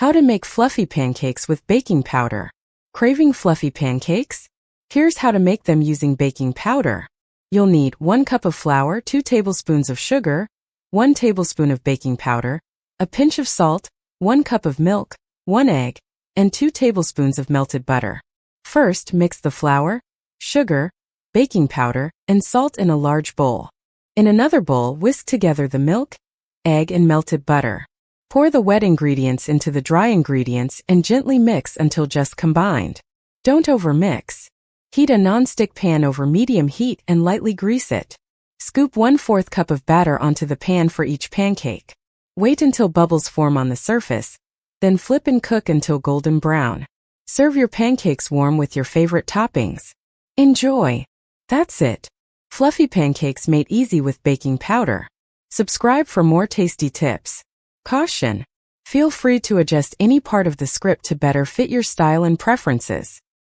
How to make fluffy pancakes with baking powder. Craving fluffy pancakes? Here's how to make them using baking powder. You'll need 1 cup of flour, 2 tablespoons of sugar, 1 tablespoon of baking powder, a pinch of salt, 1 cup of milk, 1 egg, and 2 tablespoons of melted butter. First, mix the flour, sugar, baking powder, and salt in a large bowl. In another bowl, whisk together the milk, egg, and melted butter. Pour the wet ingredients into the dry ingredients and gently mix until just combined. Don't overmix. Heat a non-stick pan over medium heat and lightly grease it. Scoop 1/4 cup of batter onto the pan for each pancake. Wait until bubbles form on the surface, then flip and cook until golden brown. Serve your pancakes warm with your favorite toppings. Enjoy! That's it. Fluffy pancakes made easy with baking powder. Subscribe for more tasty tips. Caution: feel free to adjust any part of the script to better fit your style and preferences.